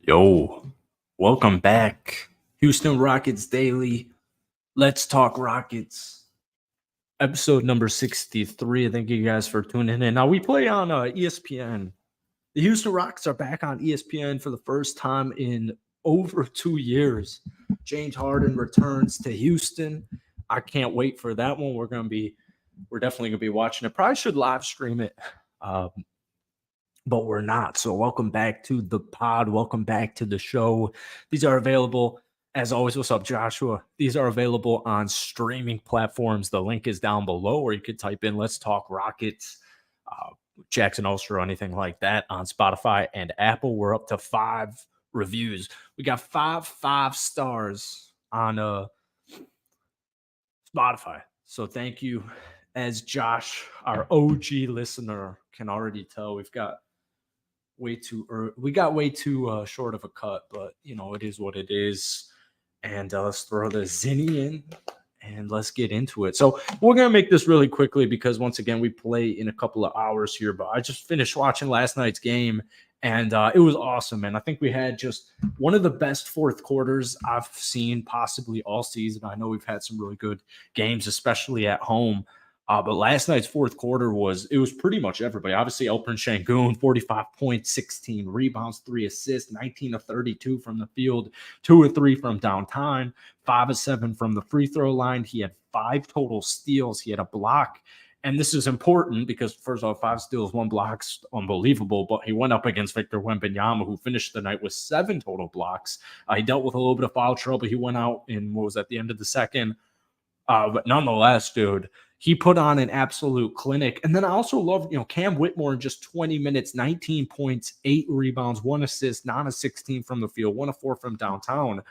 Yo, welcome back. Houston Rockets Daily. Let's talk Rockets. Episode number 63. Thank you guys for tuning in. Now, we play on ESPN. The Houston Rockets are back on ESPN for the first time in over 2 years. James Harden returns to Houston. I can't wait for that one. We're definitely gonna be watching it. Probably should live stream it. But we're not. So welcome back to the pod. Welcome back to the show. These are available, as always. What's up, Joshua? These are available on streaming platforms. The link is down below, or you could type in Let's Talk Rockets, Jackson Ulster, or anything like that on Spotify and Apple. We're up to 5 reviews. We got 5 stars on Spotify. So thank you. As Josh, our OG listener, can already tell, we got way too short of a cut, but it is what it is. And let's throw the Zinni in and let's get into it. So we're gonna make this really quickly because once again we play in a couple of hours here. But I just finished watching last night's game and it was awesome. And I think we had just one of the best fourth quarters I've seen possibly all season. I know we've had some really good games, especially at home. But last night's fourth quarter was pretty much everybody. Obviously, Alperen Sengun, 45 points, 16 rebounds, 3 assists, 19 of 32 from the field, 2 of 3 from downtown, 5 of 7 from the free throw line. He had 5 total steals. He had a block. And this is important because, first of all, 5 steals, 1 block's unbelievable. But he went up against Victor Wembanyama, who finished the night with 7 total blocks. He dealt with a little bit of foul trouble. He went out in, at the end of the second. But nonetheless, dude, he put on an absolute clinic. And then I also love, Cam Whitmore in just 20 minutes, 19 points, 8 rebounds, 1 assist, 9 of 16 from the field, 1 of 4 from downtown.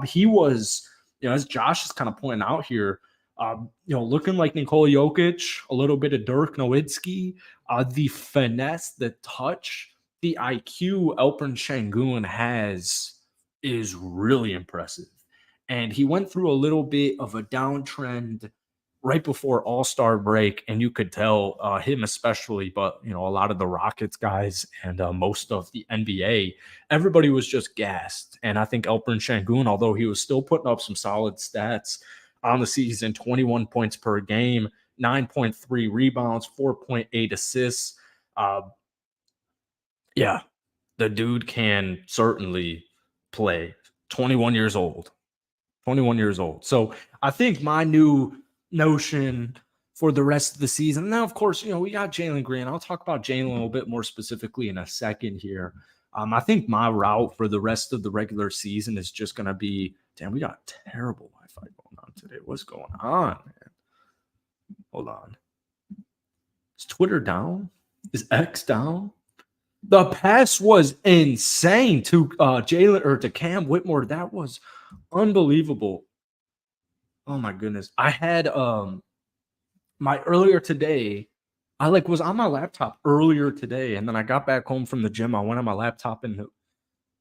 He was, as Josh is kind of pointing out here, looking like Nikola Jokic, a little bit of Dirk Nowitzki, the finesse, the touch, the IQ Alperen Sengun has is really impressive. And he went through a little bit of a downtrend right before All-Star break, and you could tell him especially, but a lot of the Rockets guys and most of the NBA, everybody was just gassed. And I think Alperen Sengun, although he was still putting up some solid stats on the season, 21 points per game, 9.3 rebounds, 4.8 assists. Yeah, the dude can certainly play. 21 years old. 21 years old. So I think my new notion for the rest of the season. Now, of course, we got Jalen Green. I'll talk about Jalen a little bit more specifically in a second here. I think my route for the rest of the regular season is just going to be, damn, we got terrible Wi-Fi going on today. What's going on, man? Hold on. Is Twitter down? Is X down? The pass was insane to Jalen or to Cam Whitmore. That was unbelievable. Oh my goodness. I had my earlier today. I was on my laptop earlier today, and then I got back home from the gym. I went on my laptop and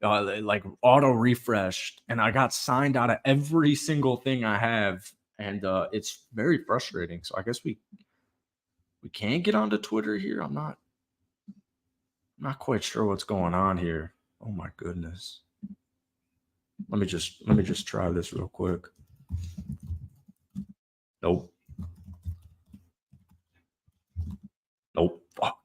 auto refreshed, and I got signed out of every single thing I have, and it's very frustrating. So I guess we can't get onto Twitter here. I'm not quite sure what's going on here. Oh my goodness. Let me just try this real quick. Nope. Fuck.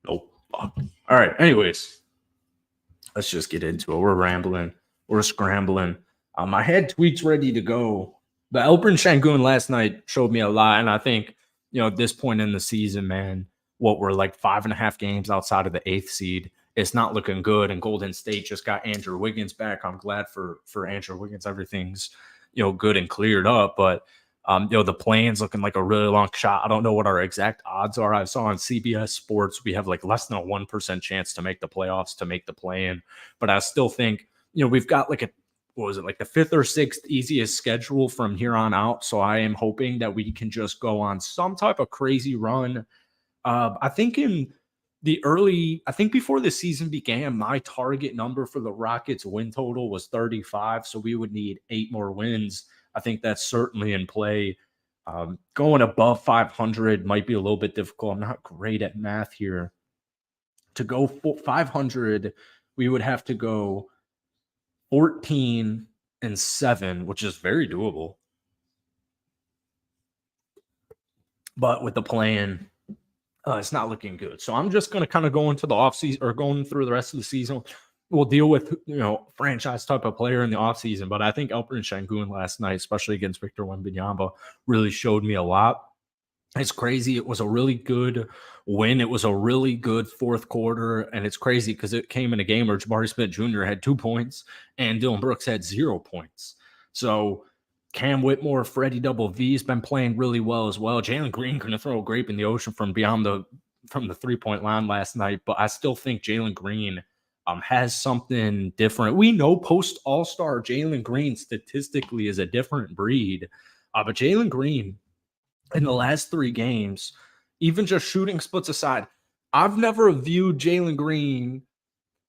Nope. Fuck. All right. Anyways, let's just get into it. We're rambling. We're scrambling. I had tweets ready to go. But Alperen Sengun last night showed me a lot. And I think, at this point in the season, man, what we're 5.5 games outside of the 8th seed, it's not looking good. And Golden State just got Andrew Wiggins back. I'm glad for Andrew Wiggins. Everything's, good and cleared up. But, the play-in's looking like a really long shot. I don't know what our exact odds are. I saw on CBS Sports, we have less than a 1% chance to make the playoffs, to make the play-in. But I still think, we've got the 5th or 6th easiest schedule from here on out. So I am hoping that we can just go on some type of crazy run. I think before the season began, my target number for the Rockets win total was 35. So we would need 8 more wins. I think that's certainly in play. Going above 500 might be a little bit difficult. I'm not great at math here. To go 500, we would have to go 14-7, which is very doable. But with the plan, it's not looking good. So I'm just going to kind of go into the offseason or going through the rest of the season. We'll deal with, franchise type of player in the offseason. But I think Alperen Sengun last night, especially against Victor Wembanyama, really showed me a lot. It's crazy. It was a really good win. It was a really good fourth quarter. And it's crazy because it came in a game where Jabari Smith Jr. had 2 points and Dylan Brooks had 0 points. So Cam Whitmore, Freddie Double V has been playing really well as well. Jalen Green couldn't throw a grape in the ocean from the 3-point line last night, but I still think Jalen Green has something different. We know post All-Star Jalen Green statistically is a different breed, but Jalen Green in the last 3 games, even just shooting splits aside, I've never viewed Jalen Green.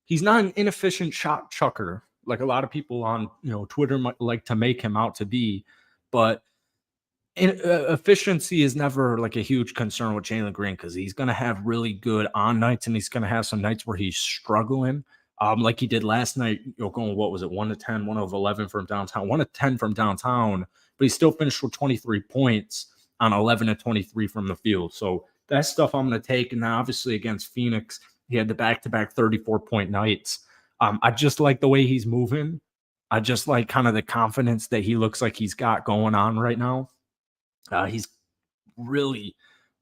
He's not an inefficient shot chucker like a lot of people on Twitter might like to make him out to be, but efficiency is never like a huge concern with Jalen Green because he's going to have really good on nights and he's going to have some nights where he's struggling. Like he did last night, going, what was it, 1 to 10, 1 of 11 from downtown, 1 of 10 from downtown, but he still finished with 23 points on 11 to 23 from the field. So that's stuff I'm going to take. And then obviously against Phoenix, he had the back-to-back 34-point nights. I just like the way he's moving. I just like kind of the confidence that he looks like he's got going on right now. He's really,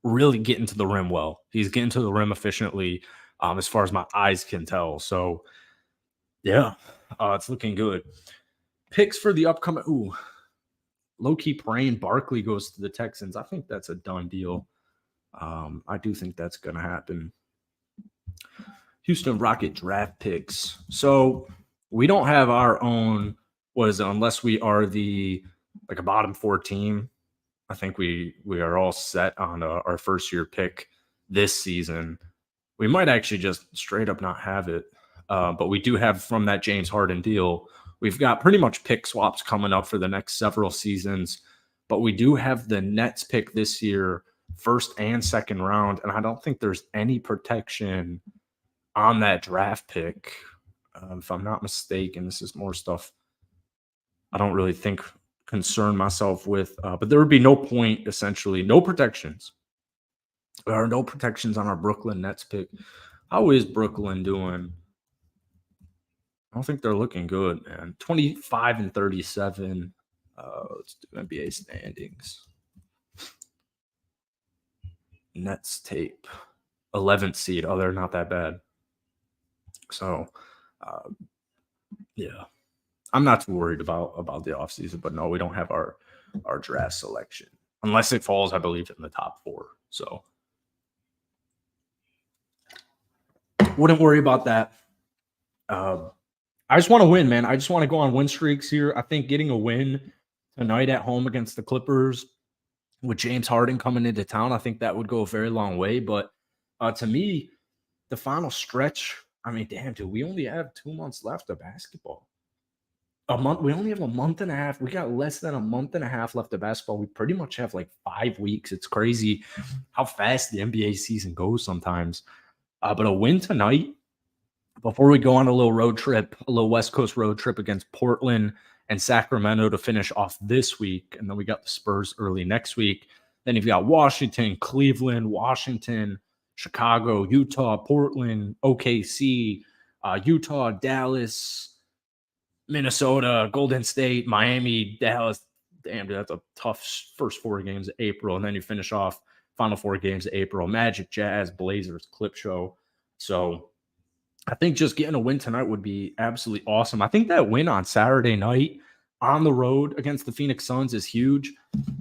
really getting to the rim well. He's getting to the rim efficiently, as far as my eyes can tell. So, yeah, it's looking good. Picks for the upcoming. Ooh, low-key praying Barkley goes to the Texans. I think that's a done deal. I do think that's going to happen. Houston Rocket draft picks. So we don't have our own, unless we are a bottom 4 team. I think we are all set on our first year pick this season. We might actually just straight up not have it. But we do have from that James Harden deal. We've got pretty much pick swaps coming up for the next several seasons. But we do have the Nets pick this year, first and second round. And I don't think there's any protection on that draft pick. If I'm not mistaken, this is more stuff I don't really think concern myself with, but there would be no point, essentially, no protections. There are no protections on our Brooklyn Nets pick. How is Brooklyn doing? I don't think they're looking good, man. 25-37. Let's do NBA standings. Nets tape. 11th seed. Oh, they're not that bad. So, yeah. I'm not too worried about the offseason, but no, we don't have our draft selection. Unless it falls, I believe, in the top 4. So, wouldn't worry about that. I just want to win, man. I just want to go on win streaks here. I think getting a win tonight at home against the Clippers with James Harden coming into town, I think that would go a very long way. But to me, the final stretch, I mean, damn, dude, we only have 2 months left of basketball. A month. We only have a month and a half. We got less than a month and a half left of basketball. We pretty much have like 5 weeks. It's crazy how fast the NBA season goes sometimes. But a win tonight, before we go on a little road trip, a little West Coast road trip against Portland and Sacramento to finish off this week. And then we got the Spurs early next week. Then you've got Washington, Cleveland, Washington, Chicago, Utah, Portland, OKC, Utah, Dallas, Minnesota, Golden State, Miami, Dallas. Damn, dude, that's a tough first 4 games of April. And then you finish off final 4 games of April. Magic, Jazz, Blazers, Clip Show. So I think just getting a win tonight would be absolutely awesome. I think that win on Saturday night on the road against the Phoenix Suns is huge.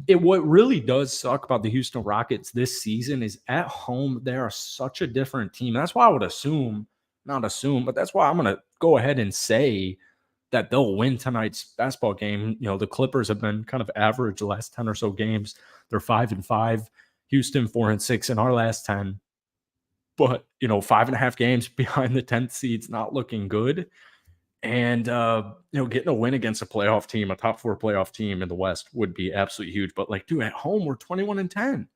What really does suck about the Houston Rockets this season is at home, they are such a different team. That's why I would but that's why I'm going to go ahead and say that they'll win tonight's basketball game. The Clippers have been kind of average the last 10 or so games. They're 5-5. Houston 4-6 in our last 10. But, 5.5 games behind the 10th seed's not looking good. And getting a win against a playoff team, a top 4 playoff team in the West would be absolutely huge. But like, dude, at home, we're 21-10.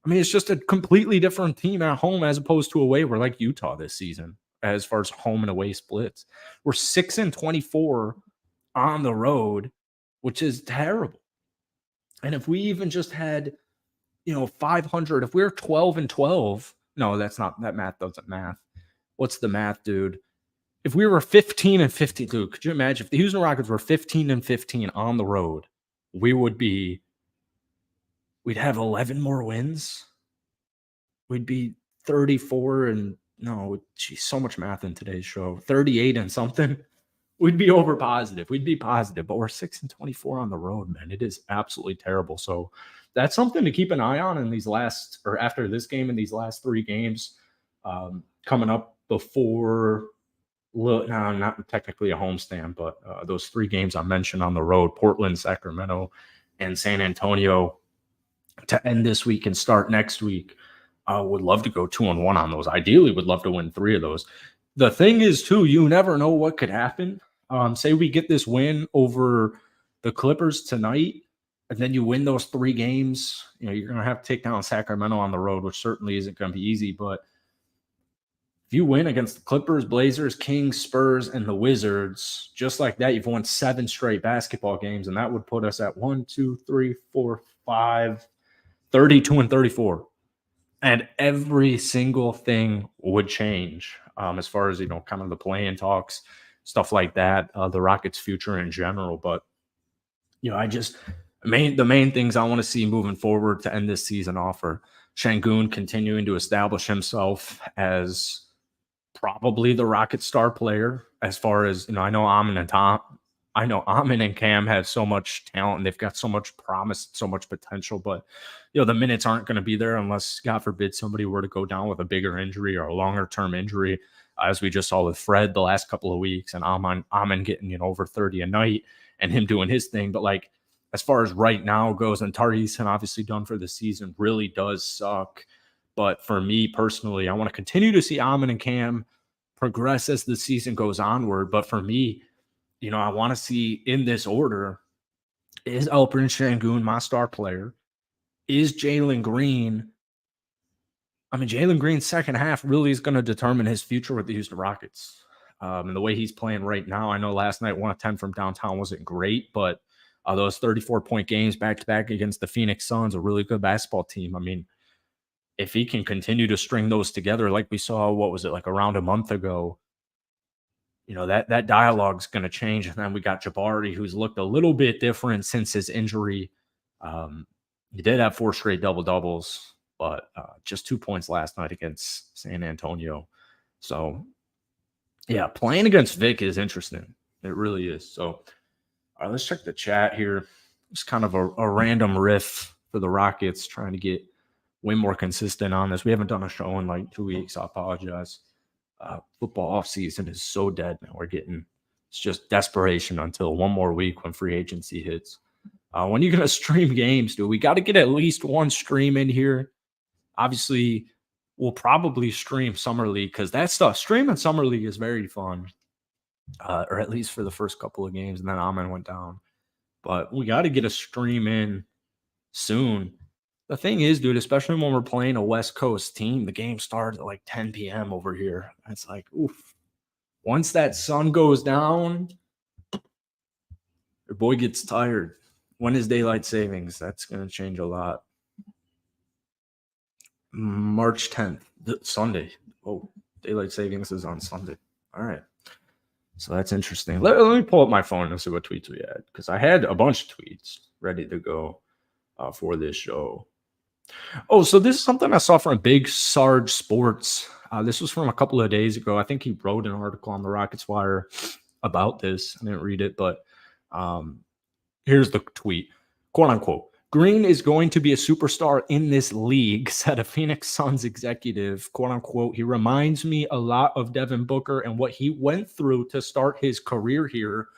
I mean, it's just a completely different team at home as opposed to away. We're like Utah this season as far as home and away splits. We're 6-24 on the road, which is terrible. And if we even just had, 500, if we we're 12-12, no, that's not, that math doesn't math. What's the math, dude? If we were 15-15, dude, could you imagine if the Houston Rockets were 15-15 on the road, we'd have 11 more wins. We'd be 34 and no, geez, so much math in today's show. 38 and something. We'd be over positive. We'd be positive, but we're 6-24 on the road, man. It is absolutely terrible. So that's something to keep an eye on in these last, or after this game, in these last 3 games coming up before. No, not technically a homestand, but those 3 games I mentioned on the road: Portland, Sacramento, and San Antonio, to end this week and start next week. Would love to go 2-1 on those. Ideally, would love to win 3 of those. The thing is, too, you never know what could happen. Say we get this win over the Clippers tonight, and then you win those 3 games. You're going to have to take down Sacramento on the road, which certainly isn't going to be easy. But if you win against the Clippers, Blazers, Kings, Spurs, and the Wizards, just like that, you've won 7 straight basketball games, and that would put us at 1, 2, 3, 4, 5, 32-34. And every single thing would change as far as, kind of the play-in talks, stuff like that, the Rockets' future in general. But, the main things I want to see moving forward to end this season off are Sengun continuing to establish himself as probably the Rocket star player. As far as, I know Amin and Cam have so much talent and they've got so much promise, so much potential, but the minutes aren't going to be there unless, God forbid, somebody were to go down with a bigger injury or a longer term injury, as we just saw with Fred the last couple of weeks, and Amin getting over 30 a night and him doing his thing. But like, as far as right now goes, and Tariq obviously done for the season, really does suck. But for me personally, I want to continue to see Amin and Cam progress as the season goes onward. But for me, I want to see in this order: is Alperen Sengun my star player? Is Jalen Green? I mean, Jalen Green's second half really is going to determine his future with the Houston Rockets. And the way he's playing right now, I know last night 1 of 10 from downtown wasn't great, but those 34-point games back-to-back against the Phoenix Suns, a really good basketball team. I mean, if he can continue to string those together like we saw, what was it, like around a month ago, that dialogue's going to change. And then we got Jabari, who's looked a little bit different since his injury. He did have 4 straight double-doubles, but just 2 points last night against San Antonio. So, yeah, playing against Vic is interesting. It really is. So, all right, let's check the chat here. It's kind of a random riff for the Rockets, trying to get way more consistent on this. We haven't done a show in like 2 weeks. I apologize. Football offseason is so dead, man. It's just desperation until one more week when free agency hits. When are you going to stream games, dude? We got to get at least one stream in here. Obviously, we'll probably stream Summer League because that stuff, streaming Summer League is very fun, or at least for the first couple of games, and then Amen went down. But we got to get a stream in soon. The thing is, dude, especially when we're playing a West Coast team, the game starts at like 10 p.m. over here. It's like, oof. Once that sun goes down, your boy gets tired. When is daylight savings? That's going to change a lot. March 10th, Sunday. Oh, daylight savings is on Sunday. All right. So that's interesting. Let me pull up my phone and see what tweets we had, because I had a bunch of tweets ready to go for this show. Oh, so this is something I saw from Big Sarge Sports. This was from a couple of days ago. I think he wrote an article on the Rockets Wire about this. I didn't read it, but here's the tweet. Quote unquote, Green is going to be a superstar in this league, said a Phoenix Suns executive. Quote unquote, he reminds me a lot of Devin Booker and what he went through to start his career here.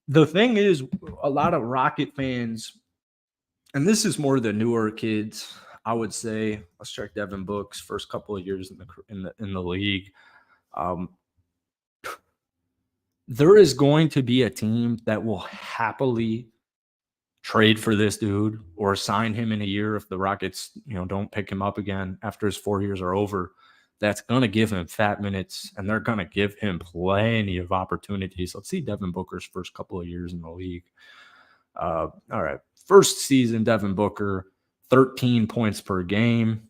The thing is, a lot of Rocket fans, and this is more the newer kids, I would say. Let's check Devin Booker's first couple of years in the league. there is going to be a team that will happily trade for this dude or sign him in a year if the Rockets, don't pick him up again after his 4 years are over. That's going to give him fat minutes, and they're going to give him plenty of opportunities. Let's see Devin Booker's first couple of years in the league. All right. First season, Devin Booker, 13 points per game.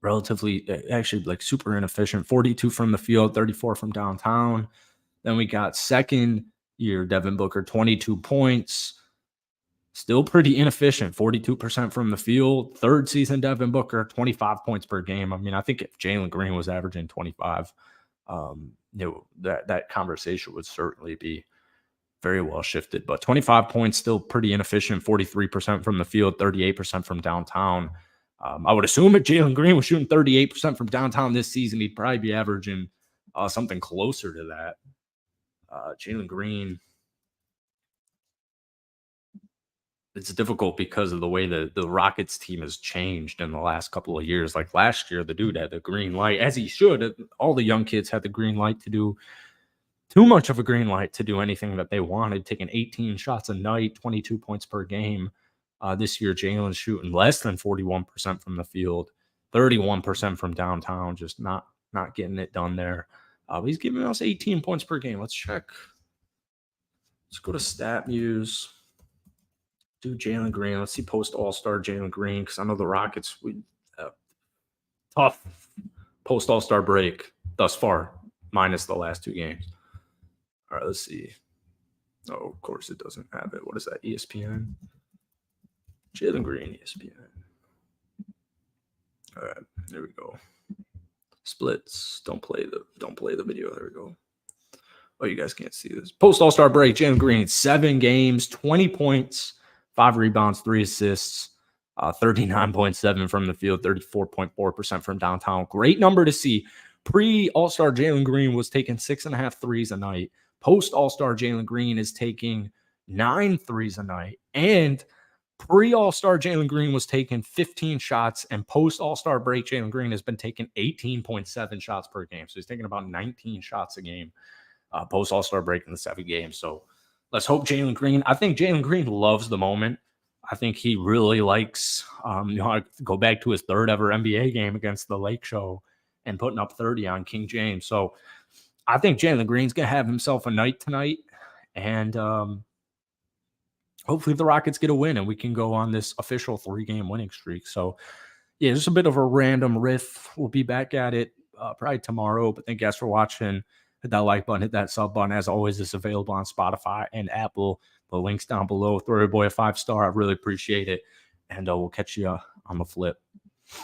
Relatively, actually, like super inefficient. 42 from the field, 34 from downtown. Then we got second year Devin Booker, 22 points. Still pretty inefficient, 42% from the field. Third season Devin Booker, 25 points per game. I mean, I think if Jalen Green was averaging 25, that conversation would certainly be very well shifted. But 25 points, still pretty inefficient, 43% from the field, 38% from downtown. I would assume if Jalen Green was shooting 38% from downtown this season, he'd probably be averaging something closer to that. Jalen Green, it's difficult because of the way the Rockets team has changed in the last couple of years. Like last year, the dude had the green light, as he should. All the young kids had the green light to do too much of a green light to do anything that they wanted, taking 18 shots a night, 22 points per game. This year, Jalen's shooting less than 41% from the field, 31% from downtown, just not getting it done there. He's giving us 18 points per game. Let's check. Let's go to StatMuse. Do Jalen Green. Let's see post All-Star Jalen Green, because I know the Rockets, tough post All-Star break thus far, minus the last 2 games. All right, let's see. Oh, of course it doesn't have it. What is that, ESPN? Jalen Green, ESPN. All right, there we go. Splits. Don't play the video. There we go. Oh, you guys can't see this. Post All-Star break, Jalen Green, 7 games, 20 points, 5 rebounds, 3 assists, 39.7 from the field, 34.4% from downtown. Great number to see. Pre-All-Star Jalen Green was taking 6.5 threes a night. Post-All-Star Jalen Green is taking 9 threes a night. And pre-All-Star Jalen Green was taking 15 shots, and post-All-Star break Jalen Green has been taking 18.7 shots per game. So he's taking about 19 shots a game post-All-Star break in the 7 games. So let's hope Jalen Green. I think Jalen Green loves the moment. I think he really likes go back to his 3rd ever NBA game against the Lake Show and putting up 30 on King James. So I think Jalen Green's going to have himself a night tonight. And hopefully the Rockets get a win and we can go on this official 3-game winning streak. So, yeah, just a bit of a random riff. We'll be back at it probably tomorrow. But thank you guys for watching. Hit that like button, hit that sub button. As always, it's available on Spotify and Apple. The link's down below. Throw your boy a 5-star. I really appreciate it. And we'll catch you on the flip.